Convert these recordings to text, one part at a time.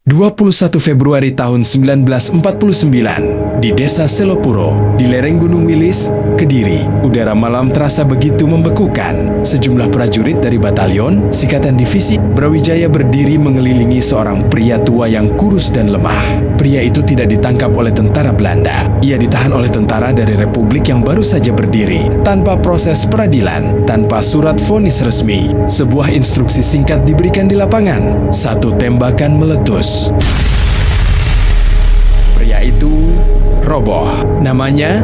21 Februari tahun 1949, di desa Selopuro, di lereng Gunung Wilis, Kediri, udara malam terasa begitu membekukan. Sejumlah prajurit dari batalion, Sikatan Divisi Brawijaya berdiri mengelilingi seorang pria tua yang kurus dan lemah. Pria itu tidak ditangkap oleh tentara Belanda. Ia ditahan oleh tentara dari Republik yang baru saja berdiri, tanpa proses peradilan, tanpa surat vonis resmi. Sebuah instruksi singkat diberikan di lapangan. Satu tembakan meletus. Pria itu roboh. Namanya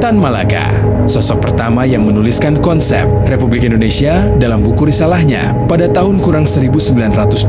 Tan Malaka, sosok pertama yang menuliskan konsep Republik Indonesia dalam buku risalahnya pada tahun kurang 1925,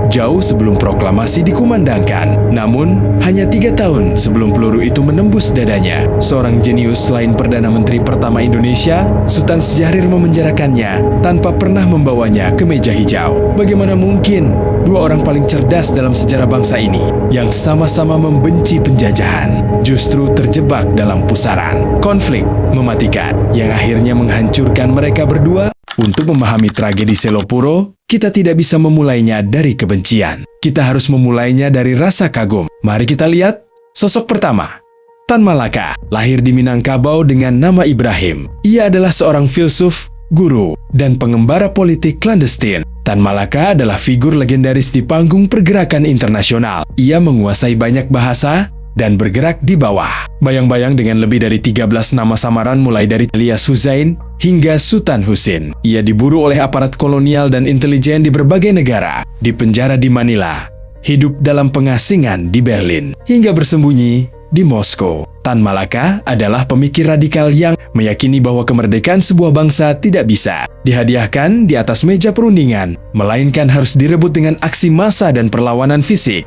jauh sebelum proklamasi dikumandangkan. Namun, hanya 3 tahun sebelum peluru itu menembus dadanya, seorang jenius selain Perdana Menteri pertama Indonesia, Sultan Syahrir memenjarakannya tanpa pernah membawanya ke meja hijau. Bagaimana mungkin dua orang paling cerdas dalam sejarah bangsa ini, yang sama-sama membenci penjajahan, justru terjebak dalam pusaran konflik mematikan yang akhirnya menghancurkan mereka berdua? Untuk memahami tragedi Selopuro, kita tidak bisa memulainya dari kebencian. Kita harus memulainya dari rasa kagum. Mari kita lihat sosok pertama. Tan Malaka lahir di Minangkabau dengan nama Ibrahim. Ia adalah seorang filsuf, guru, dan pengembara politik klandestin. Tan Malaka adalah figur legendaris di panggung pergerakan internasional. Ia menguasai banyak bahasa dan bergerak di bawah. Bayang-bayang dengan lebih dari 13 nama samaran mulai dari Ilyas Husain hingga Sultan Husin. Ia diburu oleh aparat kolonial dan intelijen di berbagai negara, dipenjara di Manila, hidup dalam pengasingan di Berlin, hingga bersembunyi di Moskow. Tan Malaka adalah pemikir radikal yang meyakini bahwa kemerdekaan sebuah bangsa tidak bisa dihadiahkan di atas meja perundingan, melainkan harus direbut dengan aksi massa dan perlawanan fisik.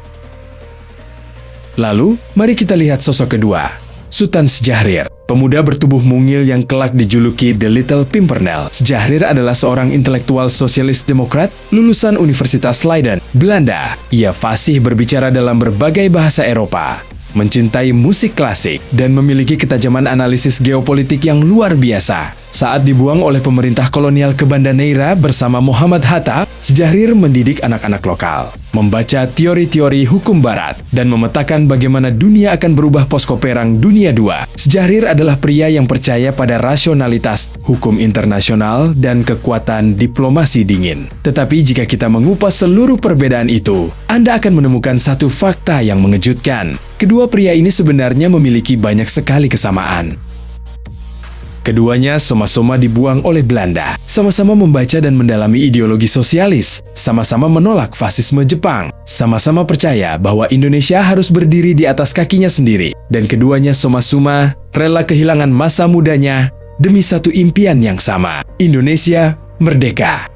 Lalu, mari kita lihat sosok kedua, Sultan Syahrir, pemuda bertubuh mungil yang kelak dijuluki The Little Pimpernel. Syahrir adalah seorang intelektual sosialis demokrat lulusan Universitas Leiden, Belanda. Ia fasih berbicara dalam berbagai bahasa Eropa, mencintai musik klasik, dan memiliki ketajaman analisis geopolitik yang luar biasa. Saat dibuang oleh pemerintah kolonial ke Banda Neira bersama Muhammad Hatta, Syahrir mendidik anak-anak lokal, membaca teori-teori hukum barat, dan memetakan bagaimana dunia akan berubah pasca Perang Dunia II. Syahrir adalah pria yang percaya pada rasionalitas, hukum internasional, dan kekuatan diplomasi dingin. Tetapi jika kita mengupas seluruh perbedaan itu, Anda akan menemukan satu fakta yang mengejutkan. Kedua pria ini sebenarnya memiliki banyak sekali kesamaan. Keduanya sama-sama dibuang oleh Belanda, sama-sama membaca dan mendalami ideologi sosialis, sama-sama menolak fasisme Jepang, sama-sama percaya bahwa Indonesia harus berdiri di atas kakinya sendiri, dan keduanya sama-sama rela kehilangan masa mudanya demi satu impian yang sama, Indonesia merdeka.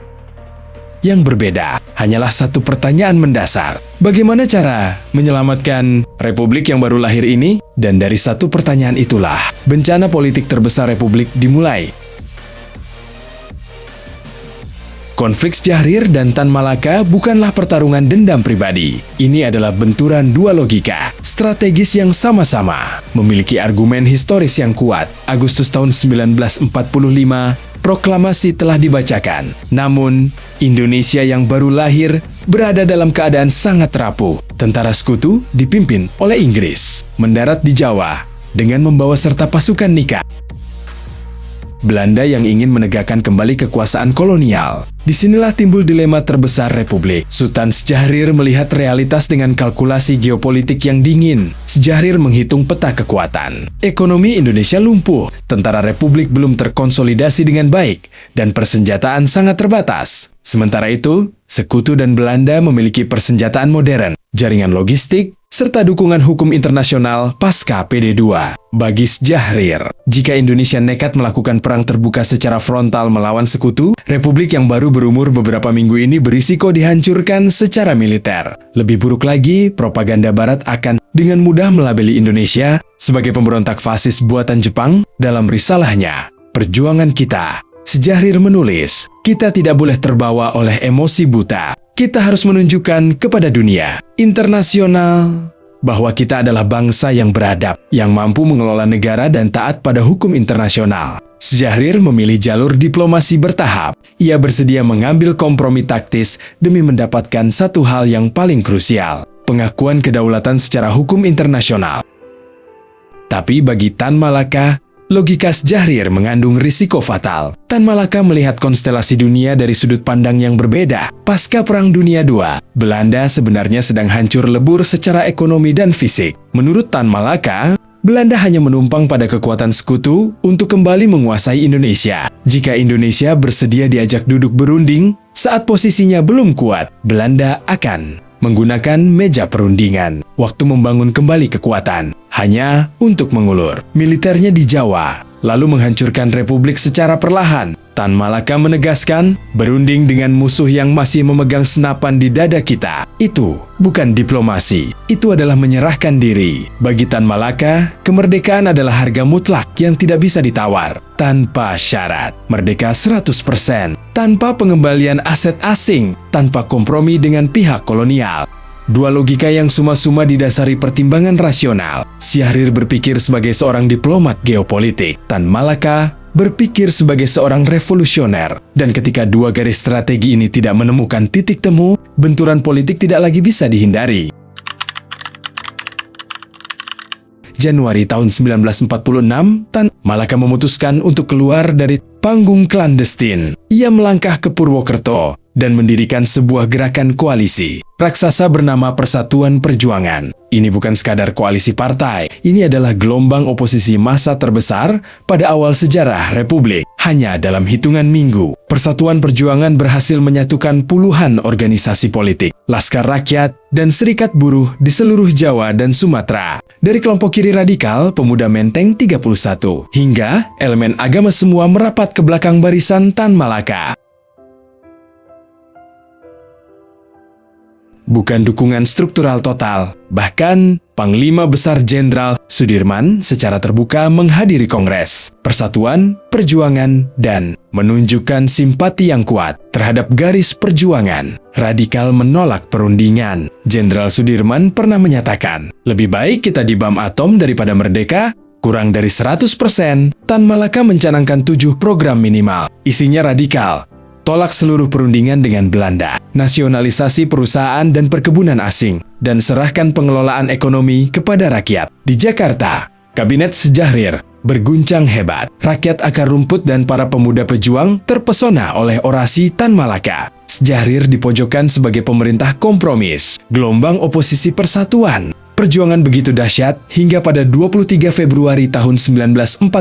Yang berbeda hanyalah satu pertanyaan mendasar. Bagaimana cara menyelamatkan Republik yang baru lahir ini? Dan dari satu pertanyaan itulah, bencana politik terbesar Republik dimulai. Konflik Syahrir dan Tan Malaka bukanlah pertarungan dendam pribadi. Ini adalah benturan dua logika, strategis yang sama-sama memiliki argumen historis yang kuat. Agustus tahun 1945, proklamasi telah dibacakan. Namun, Indonesia yang baru lahir berada dalam keadaan sangat rapuh. Tentara sekutu dipimpin oleh Inggris mendarat di Jawa dengan membawa serta pasukan nikah. Belanda yang ingin menegakkan kembali kekuasaan kolonial. Disinilah timbul dilema terbesar Republik. Sultan Syahrir melihat realitas dengan kalkulasi geopolitik yang dingin. Syahrir menghitung peta kekuatan. Ekonomi Indonesia lumpuh, tentara Republik belum terkonsolidasi dengan baik, dan persenjataan sangat terbatas. Sementara itu, Sekutu dan Belanda memiliki persenjataan modern, jaringan logistik, serta dukungan hukum internasional pasca PD2. Bagi Syahrir, jika Indonesia nekat melakukan perang terbuka secara frontal melawan Sekutu, Republik yang baru berumur beberapa minggu ini berisiko dihancurkan secara militer. Lebih buruk lagi, propaganda Barat akan dengan mudah melabeli Indonesia sebagai pemberontak fasis buatan Jepang. Dalam risalahnya, Perjuangan Kita, Syahrir menulis, kita tidak boleh terbawa oleh emosi buta. Kita harus menunjukkan kepada dunia internasional bahwa kita adalah bangsa yang beradab, yang mampu mengelola negara dan taat pada hukum internasional. Syahrir memilih jalur diplomasi bertahap. Ia bersedia mengambil kompromi taktis demi mendapatkan satu hal yang paling krusial, pengakuan kedaulatan secara hukum internasional. Tapi bagi Tan Malaka, logika Syahrir mengandung risiko fatal. Tan Malaka melihat konstelasi dunia dari sudut pandang yang berbeda. Pasca Perang Dunia II, Belanda sebenarnya sedang hancur lebur secara ekonomi dan fisik. Menurut Tan Malaka, Belanda hanya menumpang pada kekuatan sekutu untuk kembali menguasai Indonesia. Jika Indonesia bersedia diajak duduk berunding, saat posisinya belum kuat, Belanda akan menggunakan meja perundingan, waktu membangun kembali kekuatan, hanya untuk mengulur militernya di Jawa, lalu menghancurkan republik secara perlahan. Tan Malaka menegaskan, berunding dengan musuh yang masih memegang senapan di dada kita, itu bukan diplomasi, itu adalah menyerahkan diri. Bagi Tan Malaka, kemerdekaan adalah harga mutlak yang tidak bisa ditawar, tanpa syarat, merdeka 100%, tanpa pengembalian aset asing, tanpa kompromi dengan pihak kolonial. Dua logika yang suma-suma didasari pertimbangan rasional. Syahrir berpikir sebagai seorang diplomat geopolitik, Tan Malaka berpikir sebagai seorang revolusioner. Dan ketika dua garis strategi ini tidak menemukan titik temu, benturan politik tidak lagi bisa dihindari. Januari tahun 1946, Tan Malaka memutuskan untuk keluar dari panggung klandestin. Ia melangkah ke Purwokerto dan mendirikan sebuah gerakan koalisi raksasa bernama Persatuan Perjuangan. Ini bukan sekadar koalisi partai, ini adalah gelombang oposisi massa terbesar pada awal sejarah Republik. Hanya dalam hitungan minggu, Persatuan Perjuangan berhasil menyatukan puluhan organisasi politik, Laskar Rakyat, dan Serikat Buruh di seluruh Jawa dan Sumatera. Dari kelompok kiri radikal, Pemuda Menteng 31, hingga elemen agama semua merapat ke belakang barisan Tan Malaka. Bukan dukungan struktural total, bahkan Panglima Besar Jenderal Sudirman secara terbuka menghadiri Kongres Persatuan Perjuangan dan menunjukkan simpati yang kuat terhadap garis perjuangan. Radikal menolak perundingan. Jenderal Sudirman pernah menyatakan, lebih baik kita di bom atom daripada merdeka. Kurang dari 100%, Tan Malaka mencanangkan 7 program minimal. Isinya radikal. Tolak seluruh perundingan dengan Belanda, nasionalisasi perusahaan dan perkebunan asing, dan serahkan pengelolaan ekonomi kepada rakyat. Di Jakarta, Kabinet Syahrir berguncang hebat. Rakyat akar rumput dan para pemuda pejuang terpesona oleh orasi Tan Malaka. Syahrir dipojokkan sebagai pemerintah kompromis, gelombang oposisi persatuan. Perjuangan begitu dahsyat hingga pada 23 Februari tahun 1946,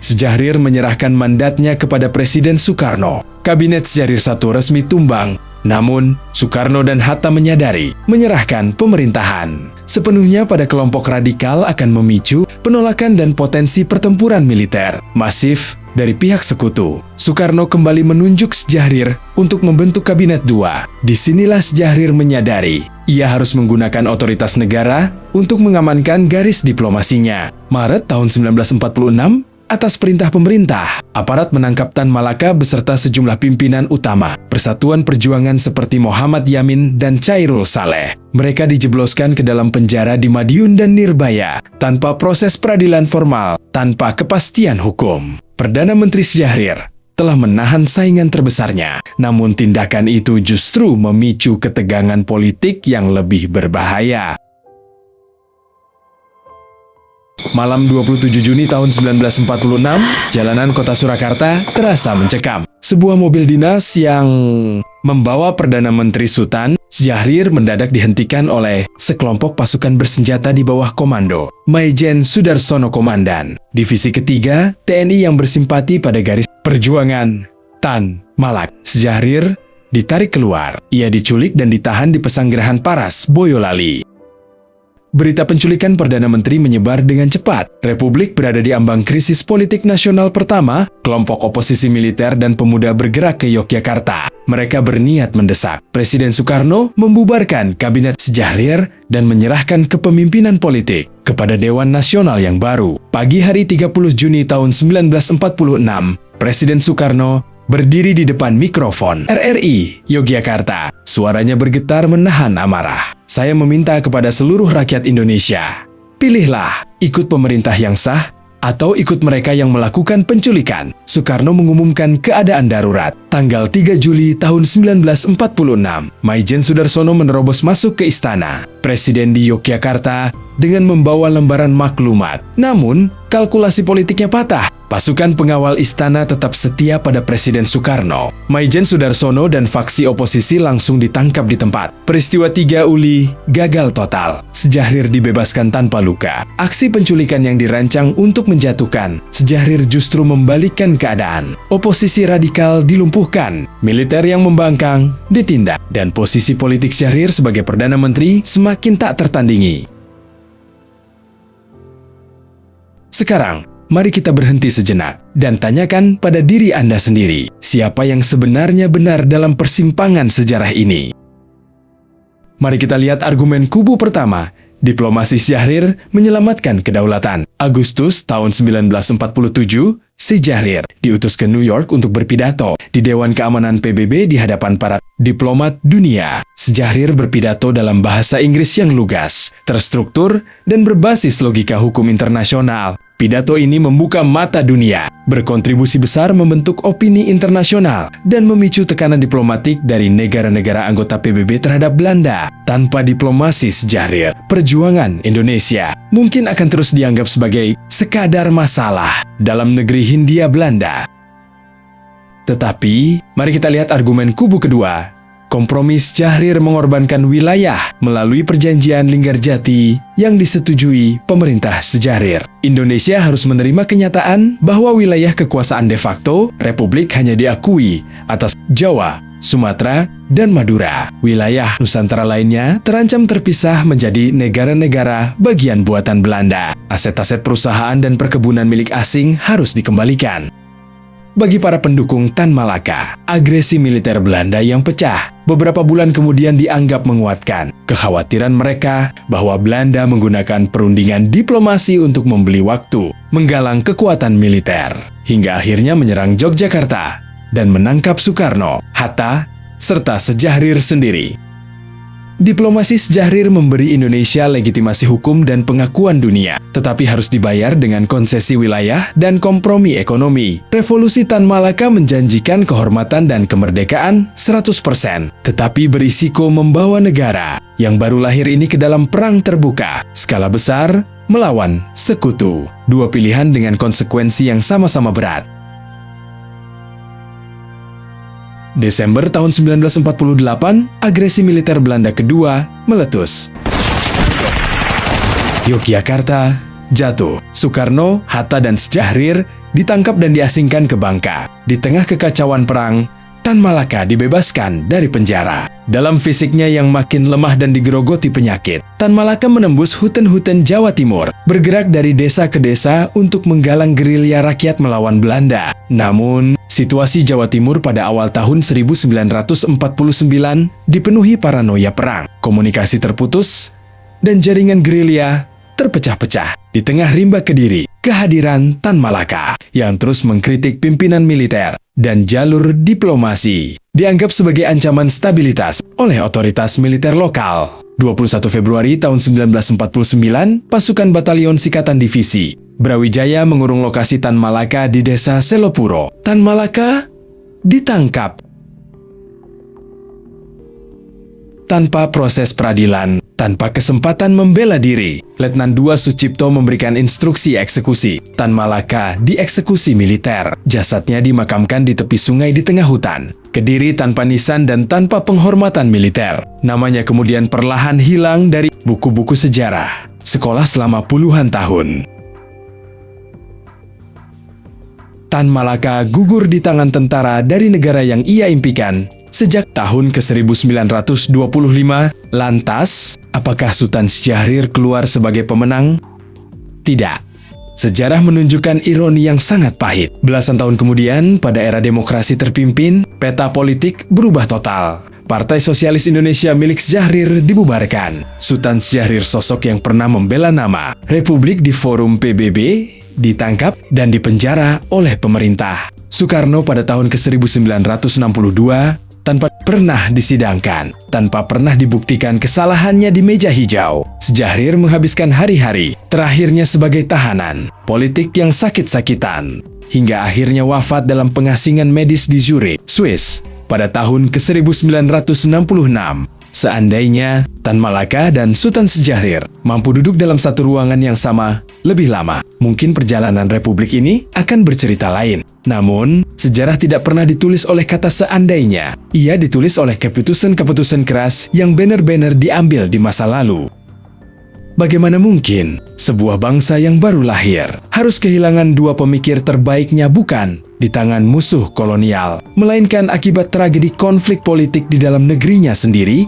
Syahrir menyerahkan mandatnya kepada Presiden Soekarno. Kabinet Syahrir I resmi tumbang. Namun, Soekarno dan Hatta menyadari menyerahkan pemerintahan sepenuhnya pada kelompok radikal akan memicu penolakan dan potensi pertempuran militer masif dari pihak sekutu. Soekarno kembali menunjuk Syahrir untuk membentuk Kabinet II. Disinilah Syahrir menyadari ia harus menggunakan otoritas negara untuk mengamankan garis diplomasinya. Maret tahun 1946, atas perintah pemerintah, aparat menangkap Tan Malaka beserta sejumlah pimpinan utama Persatuan Perjuangan seperti Muhammad Yamin dan Chairul Saleh. Mereka dijebloskan ke dalam penjara di Madiun dan Nirbaya tanpa proses peradilan formal, tanpa kepastian hukum. Perdana Menteri Syahrir telah menahan saingan terbesarnya, namun tindakan itu justru memicu ketegangan politik yang lebih berbahaya. Malam 27 Juni tahun 1946, jalanan kota Surakarta terasa mencekam. Sebuah mobil dinas yang membawa Perdana Menteri Sutan, Syahrir mendadak dihentikan oleh sekelompok pasukan bersenjata di bawah komando Maijen Sudarsono Komandan, Divisi Ketiga TNI yang bersimpati pada garis perjuangan Tan Malaka. Syahrir ditarik keluar. Ia diculik dan ditahan di Pesanggerahan Paras, Boyolali. Berita penculikan Perdana Menteri menyebar dengan cepat. Republik berada di ambang krisis politik nasional pertama. Kelompok oposisi militer dan pemuda bergerak ke Yogyakarta. Mereka berniat mendesak Presiden Soekarno membubarkan Kabinet Syahrir dan menyerahkan kepemimpinan politik kepada Dewan Nasional yang baru. Pagi hari 30 Juni tahun 1946, Presiden Soekarno berdiri di depan mikrofon RRI Yogyakarta. Suaranya bergetar menahan amarah. Saya meminta kepada seluruh rakyat Indonesia, pilihlah ikut pemerintah yang sah atau ikut mereka yang melakukan penculikan. Soekarno mengumumkan keadaan darurat. Tanggal 3 Juli tahun 1946, Maijen Sudarsono menerobos masuk ke istana Presiden di Yogyakarta dengan membawa lembaran maklumat. Namun, kalkulasi politiknya patah. Pasukan pengawal istana tetap setia pada Presiden Soekarno. Maijen Sudarsono dan faksi oposisi langsung ditangkap di tempat. Peristiwa 3 Uli gagal total. Sejahrir dibebaskan tanpa luka. Aksi penculikan yang dirancang untuk menjatuhkan Sejahrir justru membalikkan keadaan. Oposisi radikal dilumpuhkan, militer yang membangkang ditindak, dan posisi politik Sejahrir sebagai Perdana Menteri semakin tak tertandingi. Sekarang, mari kita berhenti sejenak dan tanyakan pada diri Anda sendiri, siapa yang sebenarnya benar dalam persimpangan sejarah ini? Mari kita lihat argumen kubu pertama. Diplomasi Sejahrir menyelamatkan kedaulatan. Agustus tahun 1947, Sejahrir diutus ke New York untuk berpidato di Dewan Keamanan PBB di hadapan para diplomat dunia. Sejahrir berpidato dalam bahasa Inggris yang lugas, terstruktur, dan berbasis logika hukum internasional. Pidato ini membuka mata dunia, berkontribusi besar membentuk opini internasional, dan memicu tekanan diplomatik dari negara-negara anggota PBB terhadap Belanda. Tanpa diplomasi Sejahrir, perjuangan Indonesia mungkin akan terus dianggap sebagai sekadar masalah dalam negeri Hindia Belanda. Tetapi, mari kita lihat argumen kubu kedua. Kompromi Sejahrir mengorbankan wilayah melalui perjanjian Linggarjati yang disetujui pemerintah Sejahrir. Indonesia harus menerima kenyataan bahwa wilayah kekuasaan de facto Republik hanya diakui atas Jawa, Sumatera, dan Madura. Wilayah Nusantara lainnya terancam terpisah menjadi negara-negara bagian buatan Belanda. Aset-aset perusahaan dan perkebunan milik asing harus dikembalikan. Bagi para pendukung Tan Malaka, agresi militer Belanda yang pecah beberapa bulan kemudian dianggap menguatkan kekhawatiran mereka bahwa Belanda menggunakan perundingan diplomasi untuk membeli waktu, menggalang kekuatan militer, hingga akhirnya menyerang Yogyakarta dan menangkap Soekarno, Hatta, serta Sejahrir sendiri. Diplomasi Sejahrir memberi Indonesia legitimasi hukum dan pengakuan dunia, tetapi harus dibayar dengan konsesi wilayah dan kompromi ekonomi. Revolusi Tan Malaka menjanjikan kehormatan dan kemerdekaan 100%, tetapi berisiko membawa negara yang baru lahir ini ke dalam perang terbuka, skala besar, melawan sekutu. Dua pilihan dengan konsekuensi yang sama-sama berat. Desember tahun 1948, agresi militer Belanda kedua meletus. Yogyakarta jatuh. Soekarno, Hatta, dan Sejahrir ditangkap dan diasingkan ke Bangka. Di tengah kekacauan perang, Tan Malaka dibebaskan dari penjara. Dalam fisiknya yang makin lemah dan digerogoti penyakit, Tan Malaka menembus hutan-hutan Jawa Timur, bergerak dari desa ke desa untuk menggalang gerilya rakyat melawan Belanda. Namun, situasi Jawa Timur pada awal tahun 1949 dipenuhi paranoia perang, komunikasi terputus, dan jaringan gerilya terpecah-pecah. Di tengah rimba Kediri, kehadiran Tan Malaka yang terus mengkritik pimpinan militer dan jalur diplomasi dianggap sebagai ancaman stabilitas oleh otoritas militer lokal. 21 Februari tahun 1949, pasukan Batalion Sikatan Divisi Brawijaya mengurung lokasi Tan Malaka di desa Selopuro. Tan Malaka ditangkap tanpa proses peradilan, tanpa kesempatan membela diri. Letnan II Sucipto memberikan instruksi eksekusi. Tan Malaka dieksekusi militer. Jasadnya dimakamkan di tepi sungai di tengah hutan Kediri tanpa nisan dan tanpa penghormatan militer. Namanya kemudian perlahan hilang dari buku-buku sejarah sekolah selama puluhan tahun. Tan Malaka gugur di tangan tentara dari negara yang ia impikan sejak tahun ke-1925, lantas, apakah Sultan Sejahrir keluar sebagai pemenang? Tidak. Sejarah menunjukkan ironi yang sangat pahit. Belasan tahun kemudian, pada era demokrasi terpimpin, peta politik berubah total. Partai Sosialis Indonesia milik Sejahrir dibubarkan. Sultan Sejahrir, sosok yang pernah membela nama Republik di forum PBB, ditangkap dan dipenjara oleh pemerintah. Soekarno pada tahun ke-1962 tanpa pernah disidangkan, tanpa pernah dibuktikan kesalahannya di meja hijau. Sejahrir menghabiskan hari-hari terakhirnya sebagai tahanan politik yang sakit-sakitan, hingga akhirnya wafat dalam pengasingan medis di Zurich, Swiss, pada tahun ke-1966. Seandainya Tan Malaka dan Sultan Sejahrir mampu duduk dalam satu ruangan yang sama lebih lama, mungkin perjalanan republik ini akan bercerita lain. Namun, sejarah tidak pernah ditulis oleh kata seandainya. Ia ditulis oleh keputusan-keputusan keras yang benar-benar diambil di masa lalu. Bagaimana mungkin sebuah bangsa yang baru lahir harus kehilangan dua pemikir terbaiknya bukan di tangan musuh kolonial, melainkan akibat tragedi konflik politik di dalam negerinya sendiri?